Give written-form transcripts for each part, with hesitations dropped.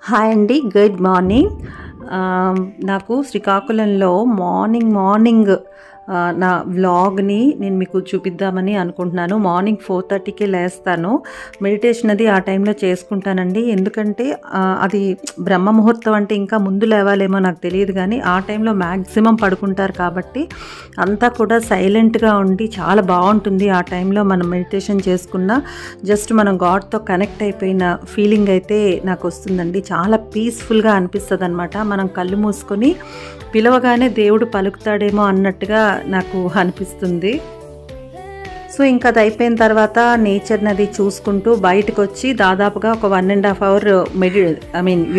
Hi అండి, good morning. నాకు శ్రీకాకుళంలో మార్నింగ్ నా వ్లాగ్ని నేను మీకు చూపిద్దామని అనుకుంటున్నాను. మార్నింగ్ 4:30కే లేస్తాను. మెడిటేషన్ అది ఆ టైంలో చేసుకుంటానండి. ఎందుకంటే అది బ్రహ్మ ముహూర్తం అంటే ఇంకా ముందు లేవాలేమో నాకు తెలియదు, కానీ ఆ టైంలో మ్యాక్సిమం పడుకుంటారు కాబట్టి అంతా కూడా సైలెంట్గా ఉండి చాలా బాగుంటుంది. ఆ టైంలో మనం మెడిటేషన్ చేసుకున్న జస్ట్ మనం గాడ్తో కనెక్ట్ అయిపోయిన ఫీలింగ్ అయితే నాకు వస్తుందండి. చాలా పీస్ఫుల్గా అనిపిస్తుంది అనమాట. మనం కళ్ళు మూసుకొని పిలవగానే దేవుడు పలుకుతాడేమో అన్నట్టుగా నాకు అనిపిస్తుంది. సో ఇంకా అది అయిపోయిన తర్వాత నేచర్ని అది చూసుకుంటూ బయటకు వచ్చి దాదాపుగా ఒక 1.5 అవర్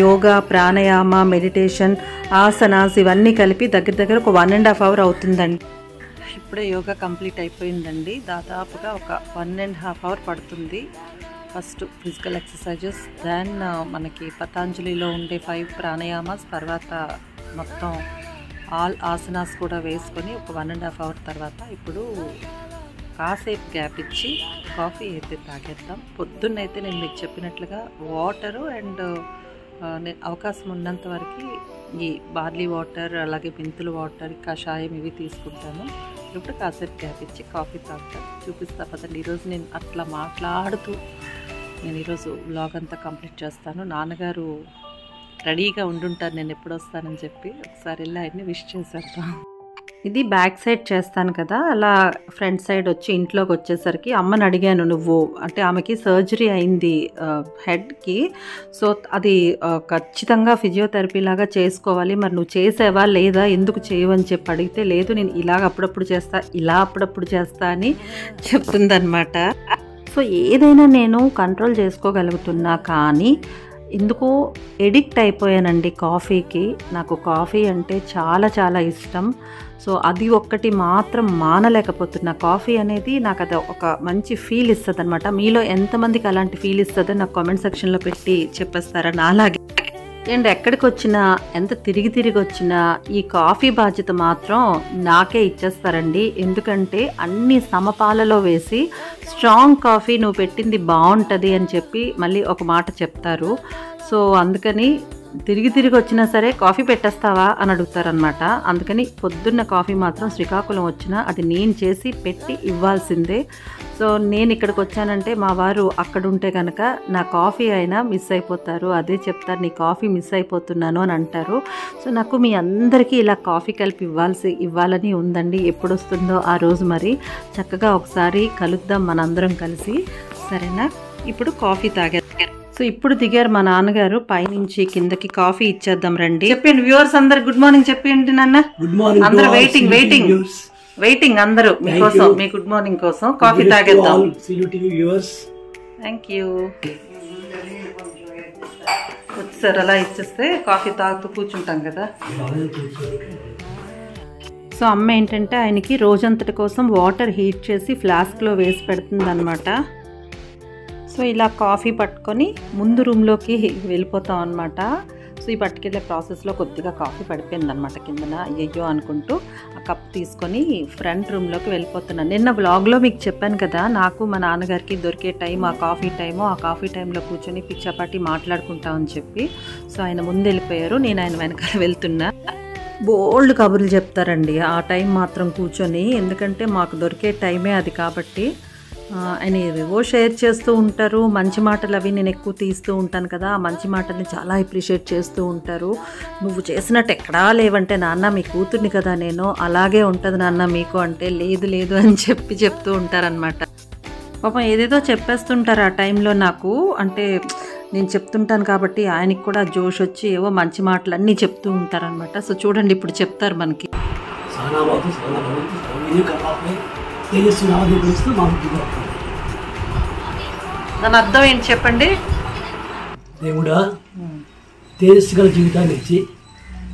యోగా, ప్రాణాయామ, మెడిటేషన్, ఆసనాస్ ఇవన్నీ కలిపి దగ్గర ఒక 1.5 అవర్ అవుతుందండి. ఇప్పుడే యోగా కంప్లీట్ అయిపోయిందండి. దాదాపుగా ఒక 1.5 అవర్ పడుతుంది. ఫస్ట్ ఫిజికల్ ఎక్సర్సైజెస్, దెన్ మనకి పతాంజలిలో ఉండే 5 ప్రాణాయామాస్, తర్వాత మొత్తం ఆల్ ఆసనాస్ కూడా వేసుకొని ఒక 1.5 అవర్ తర్వాత ఇప్పుడు కాసేపు గ్యాప్ ఇచ్చి కాఫీ అయితే తాగేద్దాం. పొద్దున్నైతే నేను మీకు చెప్పినట్లుగా వాటరు అండ్ నేను అవకాశం ఉన్నంత వరకు ఈ బార్లీ వాటర్, అలాగే మెంతుల వాటర్, కషాయం ఇవి తీసుకుంటాను. ఇప్పుడు కాసేపు గ్యాప్ ఇచ్చి కాఫీ తాగుతాను. చూపిస్తా పదండి. ఈరోజు నేను అట్లా మాట్లాడుతూ నేను ఈరోజు వ్లాగ్ అంతా కంప్లీట్ చేస్తాను. నాన్నగారు రెడీగా ఉండుంటారు నేను ఎప్పుడు వస్తానని చెప్పి. ఒకసారి వెళ్ళి ఆయన్ని విష్ చేసేద్దాం. ఇది బ్యాక్ సైడ్ చేస్తాను కదా, అలా ఫ్రంట్ సైడ్ వచ్చి ఇంట్లోకి వచ్చేసరికి అమ్మని అడిగాను, నువ్వు అంటే ఆమెకి సర్జరీ అయింది హెడ్కి, సో అది ఖచ్చితంగా ఫిజియోథెరపీ లాగా చేసుకోవాలి, మరి నువ్వు చేసావా లేదా, ఎందుకు చేయవని చెప్పి అడిగితే, లేదు నేను ఇలాగ అప్పుడప్పుడు చేస్తా, ఇలా అప్పుడప్పుడు చేస్తా అని చెప్తుందన్నమాట. సో ఏదైనా నేను కంట్రోల్ చేసుకోగలుగుతున్నా, కానీ ఎందుకో ఎడిక్ట్ అయిపోయానండి కాఫీకి. నాకు కాఫీ అంటే చాలా ఇష్టం. సో అది ఒక్కటి మాత్రం మానలేకపోతున్నా. కాఫీ అనేది నాకు అది ఒక మంచి ఫీల్ ఇస్తుంది అనమాట. మీలో ఎంతమందికి అలాంటి ఫీల్ ఇస్తుందో నాకు కామెంట్ సెక్షన్లో పెట్టి చెప్పేస్తారా. నాలాగే అండ్ ఎక్కడికి వచ్చినా, ఎంత తిరిగి వచ్చినా ఈ కాఫీ బాధ్యత మాత్రం నాకే ఇచ్చేస్తారండి. ఎందుకంటే అన్ని సమపాలలో వేసి స్ట్రాంగ్ కాఫీ నువ్వు పెట్టింది బాగుంటుంది అని చెప్పి మళ్ళీ ఒక మాట చెప్తారు. సో అందుకని తిరిగి వచ్చినా సరే కాఫీ పెట్టేస్తావా అని అడుగుతారనమాట. అందుకని పొద్దున్న కాఫీ మాత్రం శ్రీకాకుళం వచ్చినా అది నేను చేసి పెట్టి ఇవ్వాల్సిందే. సో నేను ఇక్కడికి వచ్చానంటే మా వారు అక్కడ ఉంటే కనుక నా కాఫీ అయినా మిస్ అయిపోతారు. అదే చెప్తారు, నీ కాఫీ మిస్ అయిపోతున్నాను అని అంటారు. సో నాకు మీ అందరికీ ఇలా కాఫీ కలిపి ఇవ్వాలని ఉందండి. ఎప్పుడు వస్తుందో ఆ రోజు మరి చక్కగా ఒకసారి కలుద్దాం మనందరం కలిసి, సరేనా? ఇప్పుడు కాఫీ తాగారు. సో ఇప్పుడు దిగారు మా నాన్నగారు పైనుంచి కిందకి. కాఫీ ఇచ్చేద్దాం రండి. చెప్పండి వ్యూవర్స్ అందరు గుడ్ మార్నింగ్ చెప్పండి నాన్న. Good morning. అందరూ వెయిటింగ్ అందరూ మీకోసం, మీ గుడ్ మార్నింగ్ కోసం. కాఫీ తాగేద్దాం. Thank you. వచ్చారు, అలా ఇచ్చేస్తే కాఫీ తాగుతూ కూర్చుంటాం కదా. సో అమ్మ ఏంటంటే ఆయనకి రోజంతటి కోసం వాటర్ హీట్ చేసి ఫ్లాస్క్లో వేసి పెడుతుంది అనమాట. సో ఇలా కాఫీ పట్టుకొని ముందు రూమ్లోకి వెళ్ళిపోతాం అనమాట. సో ఈ పట్టుకెళ్ళే ప్రాసెస్లో కొద్దిగా కాఫీ పడిపోయింది అనమాట కిందన. అయ్యో అనుకుంటూ ఆ కప్ తీసుకొని ఫ్రంట్ రూమ్లోకి వెళ్ళిపోతున్నాను. నిన్న వ్లాగ్లో మీకు చెప్పాను కదా, నాకు మా నాన్నగారికి దొరికే టైం ఆ కాఫీ టైంలో కూర్చొని పిచ్చాపాటి మాట్లాడుకుంటామని చెప్పి. సో ఆయన ముందు వెళ్ళిపోయారు, నేను ఆయన వెనకాల వెళ్తున్నా. బోల్డ్ కబుర్లు చెప్తారండి ఆ టైం మాత్రం కూర్చొని, ఎందుకంటే మాకు దొరికే టైమే అది కాబట్టి. ఆయన ఏవేవో షేర్ చేస్తూ ఉంటారు. మంచి మాటలు అవి నేను ఎక్కువ తీస్తూ ఉంటాను కదా, ఆ మంచి మాటల్ని చాలా అప్రిషియేట్ చేస్తూ ఉంటారు. నువ్వు చేసినట్టు ఎక్కడా లేవంటే, నాన్న మీ కూతుర్ని కదా నేను, అలాగే ఉంటుంది నాన్న మీకు అంటే, లేదు అని చెప్తూ ఉంటారనమాట. పాపం ఏదేదో చెప్పేస్తుంటారు ఆ టైంలో నాకు. అంటే నేను చెప్తుంటాను కాబట్టి ఆయనకి కూడా జోష్ వచ్చి ఏవో మంచి మాటలు అన్నీ చెప్తూ ఉంటారనమాట. సో చూడండి ఇప్పుడు చెప్తారు మనకి. దాని అర్థం ఏంటి చెప్పండి. దేవుడా, తేజస్సు గల జీవితాన్ని ఇచ్చి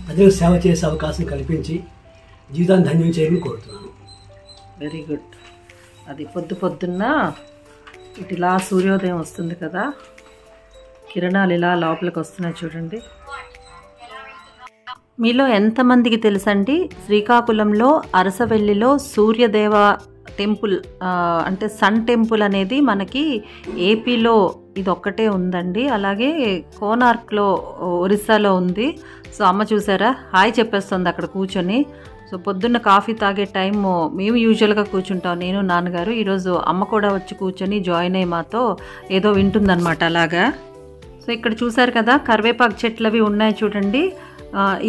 ప్రజలకు సేవ చేసే అవకాశం కల్పించి జీవితాన్ని ధన్యం చేయాలని కోరుతున్నాను. Very good. అది పొద్దున్న ఇటులా సూర్యోదయం వస్తుంది కదా, కిరణాలు ఇలా లోపలికి వస్తున్నాయి చూడండి. మీలో ఎంతమందికి తెలుసండి, శ్రీకాకుళంలో అరసవెల్లిలో సూర్యదేవ టెంపుల్ అంటే సన్ టెంపుల్ అనేది మనకి ఏపీలో ఇది ఒక్కటే ఉందండి. అలాగే కోనార్క్లో ఒరిస్సాలో ఉంది. సో అమ్మ చూసారా హాయ్ చెప్పేస్తుంది అక్కడ కూర్చొని. సో పొద్దున్న కాఫీ తాగే టైము మేము యూజువల్గా కూర్చుంటాం, నేను నాన్నగారు. ఈరోజు అమ్మ కూడా వచ్చి కూర్చొని జాయిన్ అయ్యి మాతో ఏదో వింటుందన్నమాట అలాగా. సో ఇక్కడ చూసారు కదా కరివేపాకు చెట్లు అవి ఉన్నాయి చూడండి.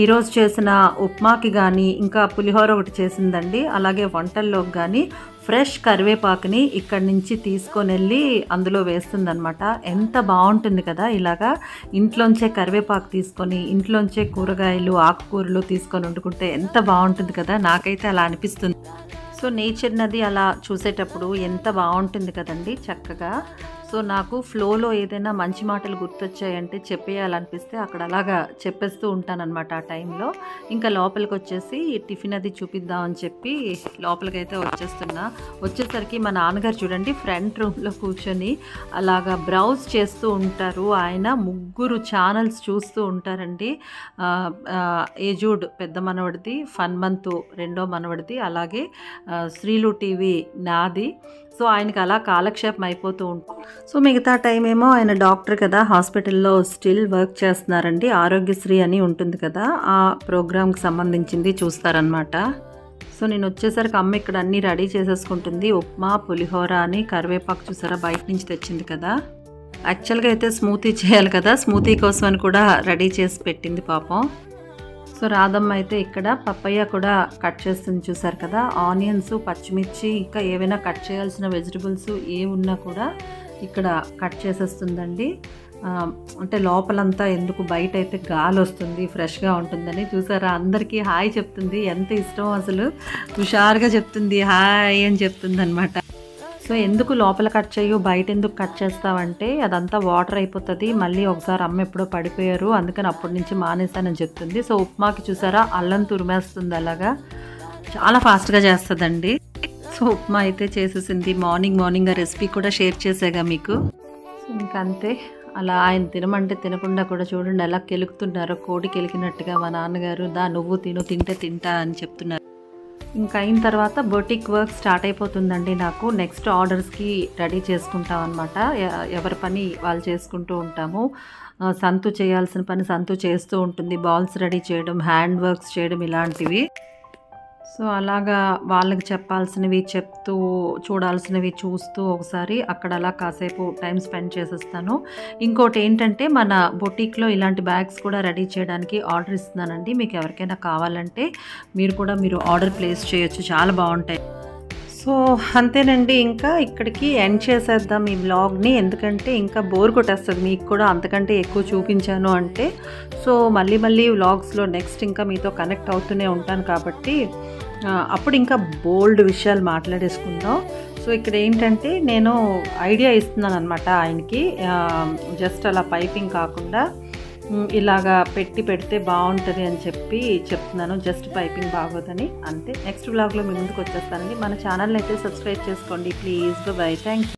ఈరోజు చేసిన ఉప్మాకి కానీ ఇంకా పులిహోర ఒకటి చేసిందండి. అలాగే వంటల్లోకి కానీ ఫ్రెష్ కరివేపాకుని ఇక్కడి నుంచి తీసుకొని వెళ్ళి అందులో వేస్తుందన్నమాట. ఎంత బాగుంటుంది కదా ఇలాగా ఇంట్లోంచే కరివేపాకు తీసుకొని ఇంట్లోంచే కూరగాయలు ఆకుకూరలు తీసుకొని వండుకుంటే ఎంత బాగుంటుంది కదా. నాకైతే అలా అనిపిస్తుంది. సో నేచర్ నది అలా చూసేటప్పుడు ఎంత బాగుంటుంది కదండి చక్కగా. సో నాకు ఫ్లోలో ఏదైనా మంచి మాటలు గుర్తొచ్చాయంటే చెప్పేయాలనిపిస్తే అక్కడ అలాగా చెప్పేస్తూ ఉంటానన్నమాట ఆ టైంలో. ఇంకా లోపలికి వచ్చేసి టిఫిన్ అది చూపిద్దామని చెప్పి లోపలికైతే వచ్చేసరికి మా నాన్నగారు చూడండి ఫ్రంట్ రూమ్లో కూర్చొని అలాగా బ్రౌజ్ చేస్తూ ఉంటారు. ఆయన 3 ఛానల్స్ చూస్తూ ఉంటారండి. ఏజూడ్ పెద్ద మనవడిది, ఫన్ మంత్ రెండో మనవడిది, అలాగే శ్రీలు టీవీ నాది. సో ఆయనకి అలా కాలక్షేపం అయిపోతూ ఉంటుంది. సో మిగతా టైం ఏమో ఆయన డాక్టర్ కదా, హాస్పిటల్లో స్టిల్ వర్క్ చేస్తున్నారండి. ఆరోగ్యశ్రీ అని ఉంటుంది కదా, ఆ ప్రోగ్రామ్కి సంబంధించింది చూస్తారనమాట. సో నేను వచ్చేసరికి అమ్మ ఇక్కడ అన్నీ రెడీ చేసేసుకుంటుంది. ఉప్మా, పులిహోర అని కరివేపాకు చూసారా బయట నుంచి తెచ్చింది కదా. యాక్చువల్గా అయితే స్మూతీ చేయాలి కదా, స్మూతీ కోసం అని కూడా రెడీ చేసి పెట్టింది పాపం. సో రాధమ్మ అయితే ఇక్కడ పప్పయ్య కూడా కట్ చేస్తుంది చూసారు కదా. ఆనియన్స్, పచ్చిమిర్చి ఇంకా ఏవైనా కట్ చేయాల్సిన వెజిటబుల్స్ ఏ ఉన్నా కూడా ఇక్కడ కట్ చేసేస్తుందండి. అంటే లోపలంతా ఎందుకు బయట అయితే గాలి వస్తుంది, ఫ్రెష్గా ఉంటుందని. చూసారా అందరికీ హాయ్ చెప్తుంది. ఎంత ఇష్టం అసలు, హుషారుగా చెప్తుంది హాయ్ అని చెప్తుంది అనమాట. సో ఎందుకు లోపల కట్ చేయు బయట ఎందుకు కట్ చేస్తావంటే అదంతా వాటర్ అయిపోతుంది, మళ్ళీ ఒకసారి అమ్మ ఎప్పుడో పడిపోయారు అందుకని అప్పటి నుంచి మానేసానని చెప్తుంది. సో ఉప్మాకి చూసారా అల్లం తురిమేస్తుంది, అలాగా చాలా ఫాస్ట్గా చేస్తుందండి. సో ఉప్మా అయితే చేసేసింది. మార్నింగ్ ఆ రెసిపీ కూడా షేర్ చేసాగా మీకు. ఇంకంతే అలా ఆయన తినమంటే తినకుండా కూడా చూడండి ఎలా కెలుకుతున్నారో, కోడి కెలికినట్టుగా మా నాన్నగారు. నువ్వు తింటే తింటా అని చెప్తున్నారు. ఇంకా అయిన తర్వాత బొటిక్ వర్క్ స్టార్ట్ అయిపోతుందండి. నాకు నెక్స్ట్ ఆర్డర్స్కి రెడీ చేసుకుంటాం అనమాట. ఎవరి పని వాళ్ళు చేసుకుంటూ ఉంటాము. సంతు చేయాల్సిన పని సంతు చేస్తూ ఉంటుంది. బాల్స్ రెడీ చేయడం, హ్యాండ్ వర్క్స్ చేయడం ఇలాంటివి. సో అలాగా వాళ్ళకి చెప్పాల్సినవి చెప్తూ, చూడాల్సినవి చూస్తూ ఒకసారి అక్కడ అలా కాసేపు టైం స్పెండ్ చేసేస్తాను. ఇంకోటి ఏంటంటే మన బొటీక్లో ఇలాంటి బ్యాగ్స్ కూడా రెడీ చేయడానికి ఆర్డర్ ఇస్తున్నానండి. మీకు ఎవరికైనా కావాలంటే మీరు ఆర్డర్ ప్లేస్ చేయొచ్చు, చాలా బాగుంటాయి. సో అంతేనండి, ఇంకా ఇక్కడికి ఎండ్ చేసేద్దాం ఈ వ్లాగ్ని. ఎందుకంటే ఇంకా బోర్ కొట్టేస్తుంది మీకు కూడా అంతకంటే ఎక్కువ చూపించాను అంటే. సో మళ్ళీ వ్లాగ్స్లో నెక్స్ట్ ఇంకా మీతో కనెక్ట్ అవుతూనే ఉంటాను కాబట్టి అప్పుడు ఇంకా బోల్డ్ విషయాలు మాట్లాడేసుకుందాం. సో ఇక్కడ ఏంటంటే నేను ఐడియా ఇస్తున్నాను అనమాట ఆయనకి. జస్ట్ అలా పైపింగ్ కాకుండా ఇలాగా పెడితే బాగుంటుంది అని చెప్పి చెప్తున్నాను. జస్ట్ పైపింగ్ బాగోదని అంతే. నెక్స్ట్ వ్లాగ్లో మీ ముందుకు వచ్చేస్తానండి. మన ఛానల్ అయితే సబ్స్క్రైబ్ చేసుకోండి ప్లీజ్. బై. Thank you.